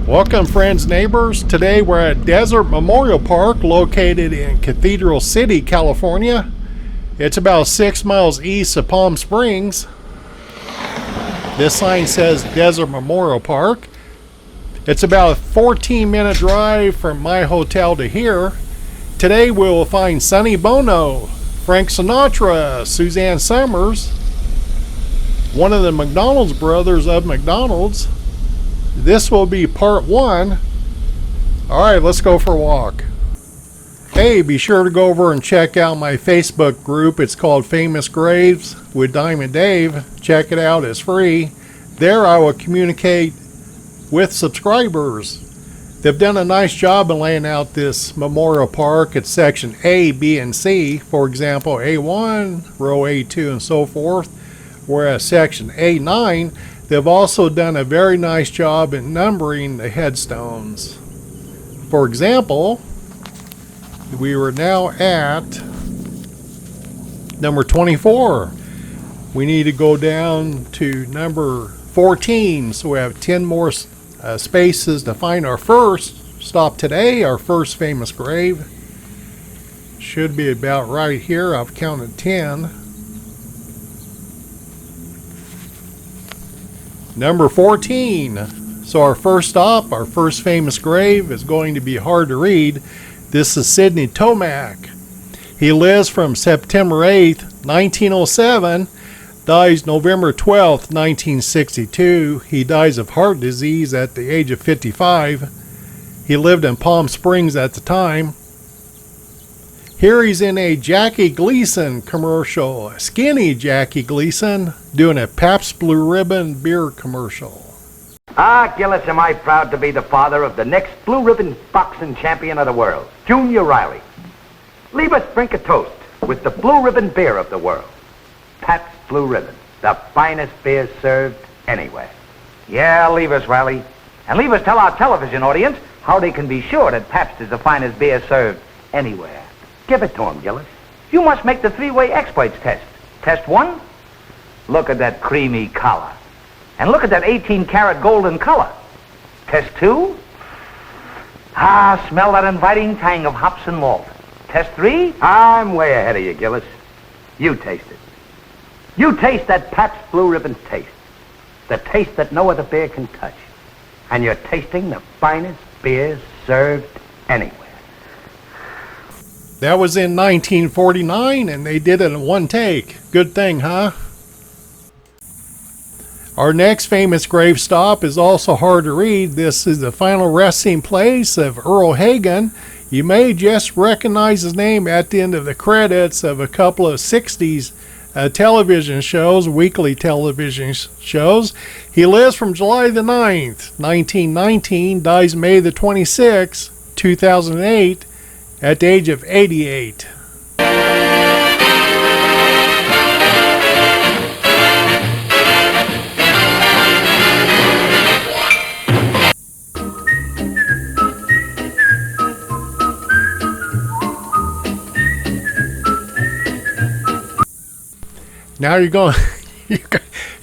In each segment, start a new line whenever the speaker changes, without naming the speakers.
Welcome, friends, neighbors. Today we're at Desert Memorial Park located in Cathedral City, California. It's about 6 miles east of Palm Springs. This sign says Desert Memorial Park. It's about a 14-minute drive from my hotel to here. Today we will find Sonny Bono, Frank Sinatra, Suzanne Somers, one of the McDonald's brothers of McDonald's. This will be part 1. Alright, let's go for a walk. Hey, be sure to go over and check out my Facebook group. It's called Famous Graves with Diamond Dave. Check it out, it's free. There I will communicate with subscribers. They've done a nice job in laying out this memorial park. It's section A, B, and C. For example, A1, row A2, and so forth. Whereas section A9, they've also done a very nice job in numbering the headstones. For example, we are now at number 24. We need to go down to number 14, so we have 10 more spaces to find our first stop today, our first famous grave. Should be about right here. I've counted 10. Number 14. So our first stop, our first famous grave, is going to be hard to read. This is Sidney Tomack. He lives from September 8th, 1907, dies November 12th, 1962. He dies of heart disease at the age of 55. He lived in Palm Springs at the time. Here he's in a Jackie Gleason commercial, skinny Jackie Gleason, doing a Pabst Blue Ribbon beer commercial.
Ah, Gillis, am I proud to be the father of the next Blue Ribbon boxing champion of the world, Junior Riley. Leave us drink a toast with the Blue Ribbon beer of the world. Pabst Blue Ribbon, the finest beer served anywhere. Yeah, leave us, Riley. And leave us tell our television audience how they can be sure that Pabst is the finest beer served anywhere. Give it to him, Gillis. You must make the three-way experts test. Test 1, look at that creamy collar. And look at that 18-karat golden color. Test 2, smell that inviting tang of hops and malt. Test 3, I'm way ahead of you, Gillis. You taste it. You taste that Pabst Blue Ribbon taste. The taste that no other beer can touch. And you're tasting the finest beer served anywhere.
That was in 1949, and they did it in one take. Good thing, huh? Our next famous grave stop is also hard to read. This is the final resting place of Earl Hagen. You may just recognize his name at the end of the credits of a couple of 60s television shows, weekly television shows. He lives from July the 9th, 1919, dies May the 26th, 2008, at the age of 88. Now you're going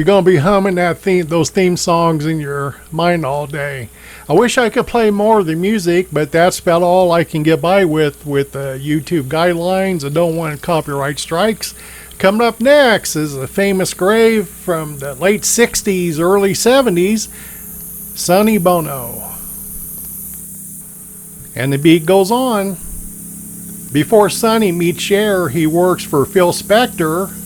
to be humming those theme songs in your mind all day. I wish I could play more of the music, but that's about all I can get by with YouTube guidelines. I don't want copyright strikes. Coming up next is a famous grave from the late 60s, early 70s, Sonny Bono. And the beat goes on. Before Sonny meets Cher, he works for Phil Spector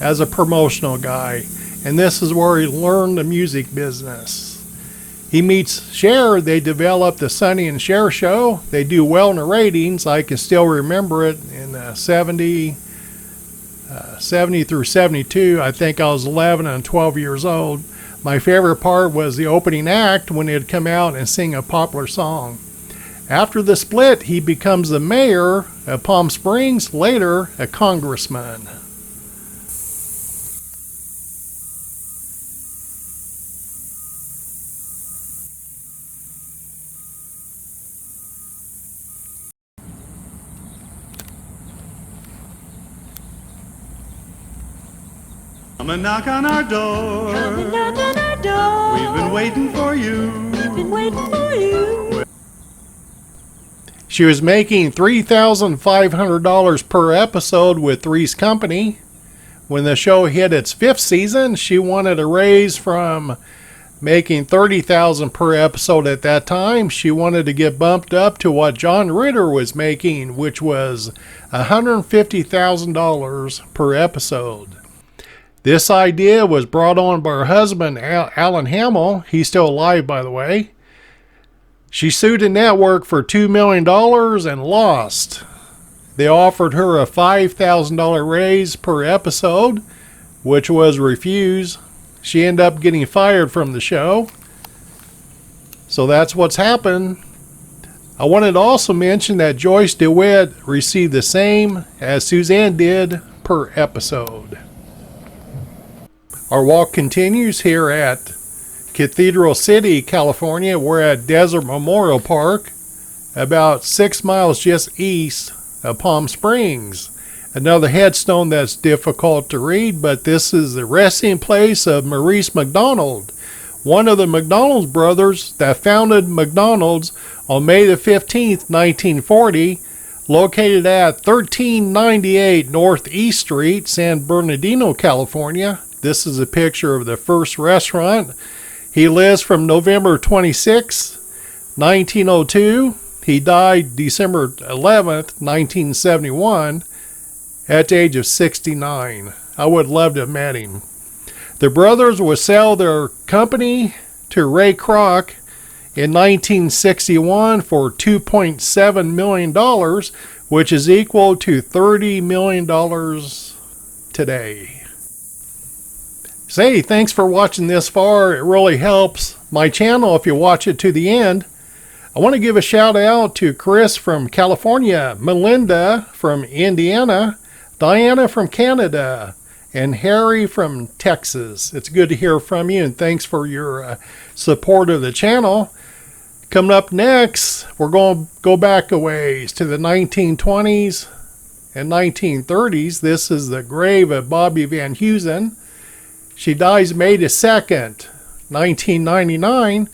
as a promotional guy, and this is where he learned the music business. He meets Cher. They develop the Sonny and Cher show. They do well in the ratings. I can still remember it in 70 through 72. I think I was 11 and 12 years old. My favorite part was the opening act when they'd come out and sing a popular song. After the split, he becomes the mayor of Palm Springs, later a congressman.
Come and knock on our door.
Come and knock on our
door.
We've been waiting for you.
We've been waiting for you.
She was making $3,500 per episode with Three's Company. When the show hit its 5th season, she wanted a raise from making $30,000 per episode at that time. She wanted to get bumped up to what John Ritter was making, which was $150,000 per episode. This idea was brought on by her husband, Alan Hamill. He's still alive, by the way. She sued the network for $2 million and lost. They offered her a $5,000 raise per episode, which was refused. She ended up getting fired from the show. So that's what's happened. I wanted to also mention that Joyce DeWitt received the same as Suzanne did per episode. Our walk continues here at Cathedral City, California. We're at Desert Memorial Park, about 6 miles just east of Palm Springs. Another headstone that's difficult to read, but this is the resting place of Maurice McDonald, one of the McDonald brothers that founded McDonald's on May the 15th, 1940, located at 1398 Northeast Street, San Bernardino, California. This is a picture of the first restaurant. He lives from November 26, 1902. He died December 11th, 1971, at the age of 69. I would love to have met him. The brothers would sell their company to Ray Kroc in 1961 for $2.7 million, which is equal to $30 million today. Say, thanks for watching this far. It really helps my channel if you watch it to the end. I want to give a shout out to Chris from California, Melinda from Indiana, Diana from Canada, and Harry from Texas. It's good to hear from you, and thanks for your support of the channel. Coming up next, we're going to go back a ways to the 1920s and 1930s. This is the grave of Bobby Van Heusen. She dies May the 2nd, 1999.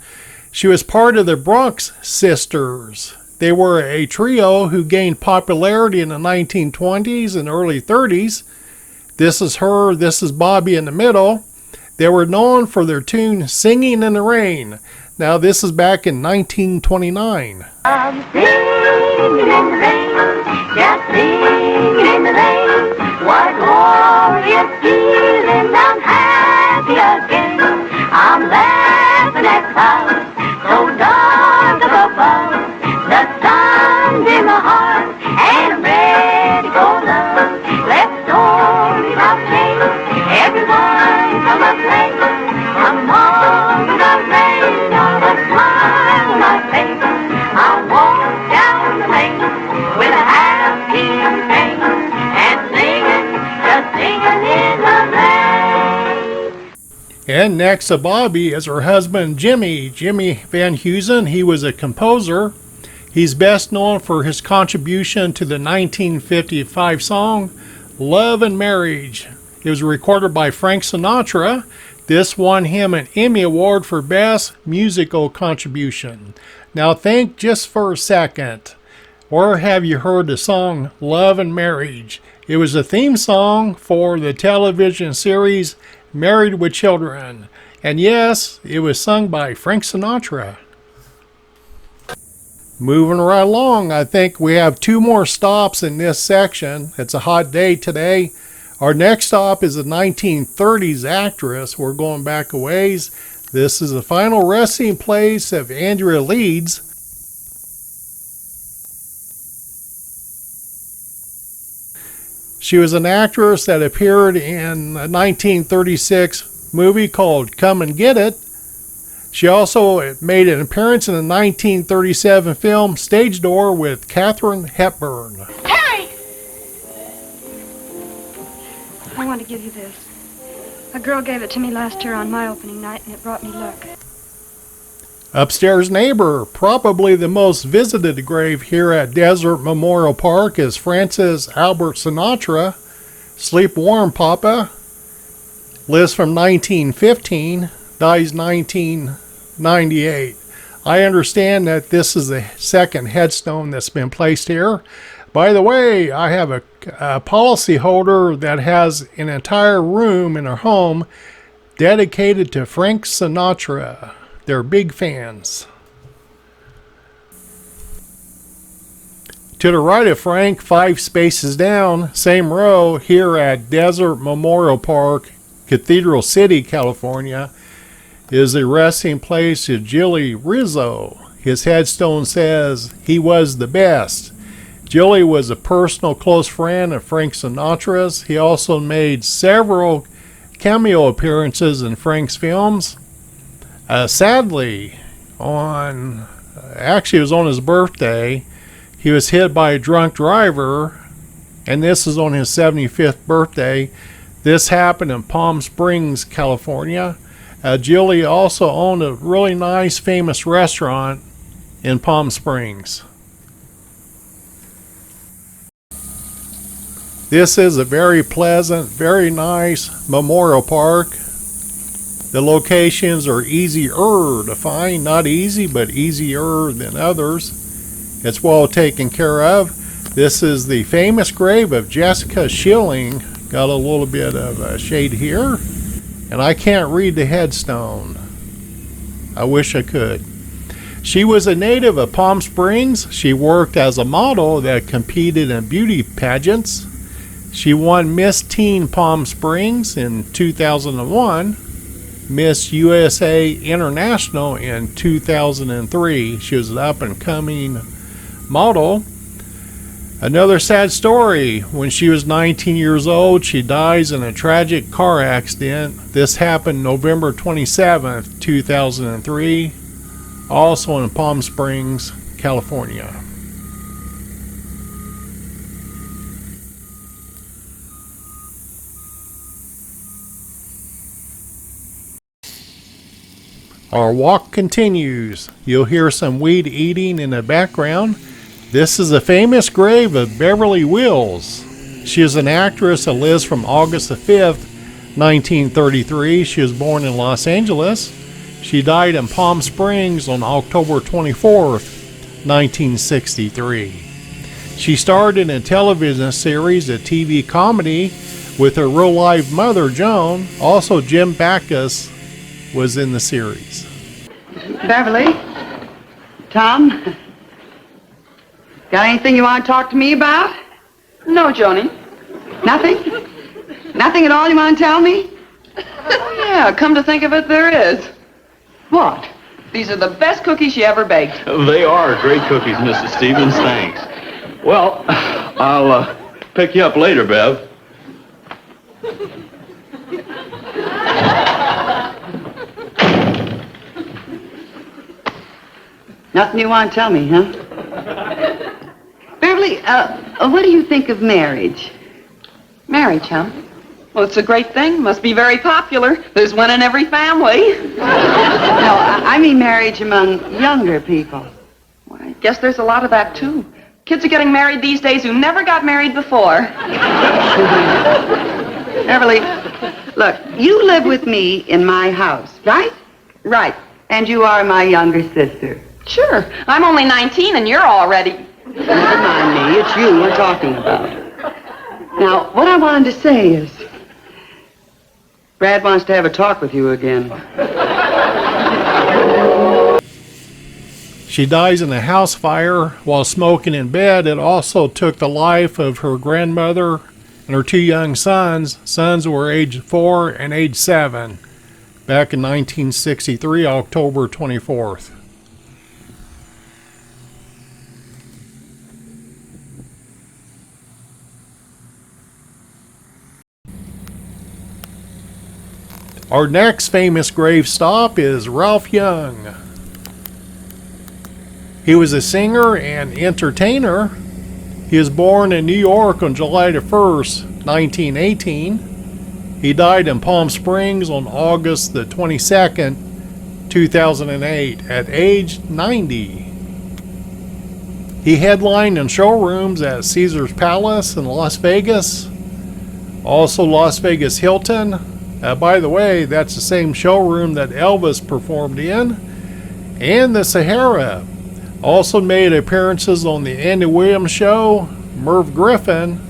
She was part of the Bronx Sisters. They were a trio who gained popularity in the 1920s and early 30s. This is her, this is Bobby in the middle. They were known for their tune Singing in the Rain. Now this is back in 1929.
I'm singing in the rain, just singing in the rain. What glorious feeling, I'm happy again. I'm laughing at clouds so dark up above. The sun's in my heart and I'm ready for love. Let stories of change, everyone come and play. Come on with the rain, all the smile on my face. I'll walk down the lane with a happy train and singing, just singing in the rain.
And next to Bobby is her husband Jimmy Van Heusen. He was a composer. He's best known for his contribution to the 1955 song Love and Marriage. It was recorded by Frank Sinatra. This won him an Emmy Award for Best Musical Contribution. Now think just for a second. Or have you heard the song Love and Marriage? It was a theme song for the television series Married with Children. And yes, it was sung by Frank Sinatra. Moving right along, I think we have 2 more stops in this section. It's a hot day today. Our next stop is a 1930s actress. We're going back a ways. This is the final resting place of Andrea Leeds. She was an actress that appeared in a 1936 movie called Come and Get It. She also made an appearance in the 1937 film Stage Door with Katharine Hepburn.
Harry! I want to give you this. A girl gave it to me last year on my opening night, and it brought me luck.
Upstairs neighbor, probably the most visited grave here at Desert Memorial Park, is Francis Albert Sinatra. Sleep warm, Papa. Lives from 1915 dies 1998. I understand that this is the second headstone that's been placed here. By the way, I have a policy holder that has an entire room in her home dedicated to Frank Sinatra. They're big fans. To the right of Frank, 5 spaces down, same row, here at Desert Memorial Park, Cathedral City, California, is the resting place of Jilly Rizzo. His headstone says, "He was the best." Jilly was a personal close friend of Frank Sinatra's. He also made several cameo appearances in Frank's films. Sadly, it was on his birthday, he was hit by a drunk driver, and this is on his 75th birthday. This happened in Palm Springs, California. Jilly also owned a really nice, famous restaurant in Palm Springs. This is a very pleasant, very nice memorial park. The locations are easier to find. Not easy, but easier than others. It's well taken care of. This is the famous grave of Jessica Schilling. Got a little bit of a shade here. And I can't read the headstone. I wish I could. She was a native of Palm Springs. She worked as a model that competed in beauty pageants. She won Miss Teen Palm Springs in 2001, Miss USA International in 2003. She was an up-and-coming model. Another sad story. When she was 19 years old, she dies in a tragic car accident. This happened November 27th, 2003, also in Palm Springs, California. Our walk continues. You'll hear some weed eating in the background. This is a famous grave of Beverly Wills. She is an actress that lives from August the 5th, 1933. She was born in Los Angeles. She died in Palm Springs on October 24th, 1963. She starred in a television series, a TV comedy, with her real-life mother, Joan. Also, Jim Backus was in the series.
Beverly? Tom? Got anything you want to talk to me about?
No, Joni.
Nothing? Nothing at all you want to tell me?
Oh, yeah, come to think of it, there is.
What?
These are the best cookies you ever baked.
They are great cookies, Mrs. Stevens. Thanks. Well, I'll pick you up later, Bev.
Nothing you want to tell me, huh? Beverly, what do you think of marriage?
Marriage, huh? Well, it's a great thing. Must be very popular. There's one in every family.
No, I mean marriage among younger people.
Well, I guess there's a lot of that, too. Kids are getting married these days who never got married before.
Beverly, look, you live with me in my house, right? Right. And you are my younger sister.
Sure. I'm only 19 and you're already...
Never mind me. It's you we're talking about. Now, what I wanted to say is, Brad wants to have a talk with you again.
She dies in a house fire while smoking in bed. It also took the life of her grandmother and her 2 young sons. Sons were age 4 and age 7 back in 1963, October 24th. Our next famous grave stop is Ralph Young. He was a singer and entertainer. He was born in New York on July the 1st, 1918. He died in Palm Springs on August the 22nd, 2008, at age 90. He headlined in showrooms at Caesar's Palace in Las Vegas, also Las Vegas Hilton, By the way, that's the same showroom that Elvis performed in. And the Sahara. Also made appearances on the Andy Williams Show, Merv Griffin,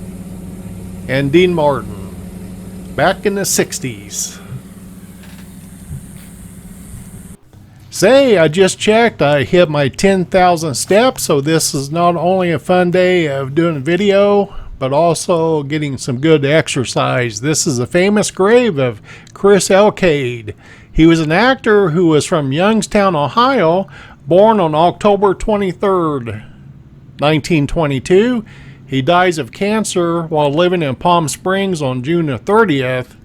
and Dean Martin back in the 60s. Say, I just checked. I hit my 10,000 steps, so this is not only a fun day of doing video, but also getting some good exercise. This is a famous grave of Chris Elcade. He was an actor who was from Youngstown, Ohio, born on October 23rd, 1922. He dies of cancer while living in Palm Springs on June 30th,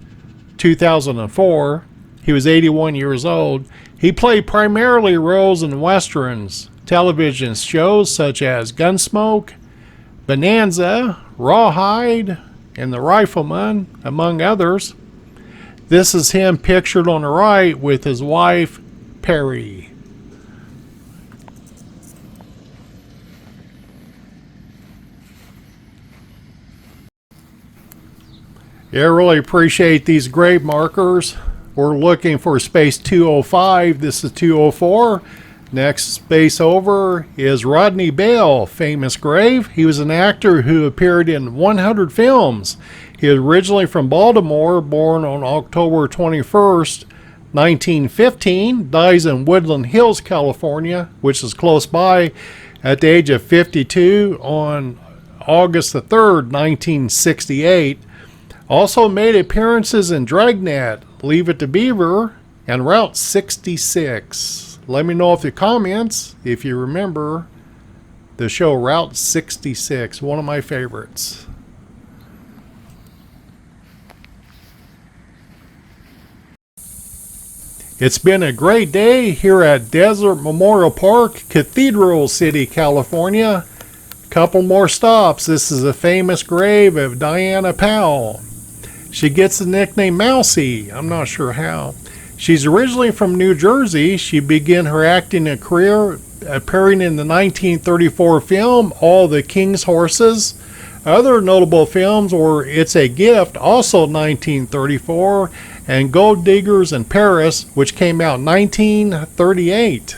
2004. He was 81 years old. He played primarily roles in westerns, television shows such as Gunsmoke, Bonanza, Rawhide, and The Rifleman, among others. This is him pictured on the right with his wife, Perry. Yeah, I really appreciate these grave markers. We're looking for space 205. This is 204. Next space over is Rodney Bell, famous grave. He was an actor who appeared in 100 films. He is originally from Baltimore, born on October 21st, 1915. Dies in Woodland Hills, California, which is close by, at the age of 52 on August the 3rd, 1968. Also made appearances in Dragnet, Leave It to Beaver, and Route 66. Let me know if you comments if you remember the show Route 66, one of my favorites. It's been a great day here at Desert Memorial Park, Cathedral City, California. Couple more stops. This is a famous grave of Diana Powell. She gets the nickname Mousie. I'm not sure how. She's originally from New Jersey. She began her acting career appearing in the 1934 film All the King's Horses. Other notable films were It's a Gift, also 1934, and Gold Diggers in Paris, which came out in 1938.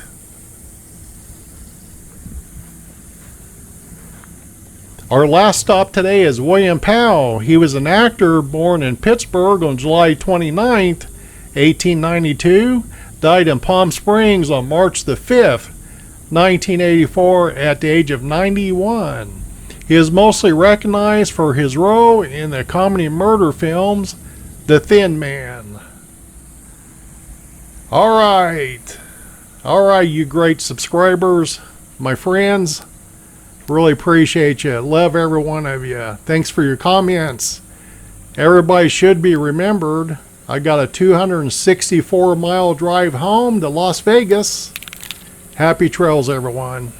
Our last stop today is William Powell. He was an actor born in Pittsburgh on July 29th, 1892. Died in Palm Springs on March the 5th, 1984 at the age of 91. He is mostly recognized for his role in the comedy murder films The Thin Man. Alright, you great subscribers, my friends. Really appreciate you. Love every one of you. Thanks for your comments. Everybody should be remembered. I got a 264-mile drive home to Las Vegas. Happy trails, everyone.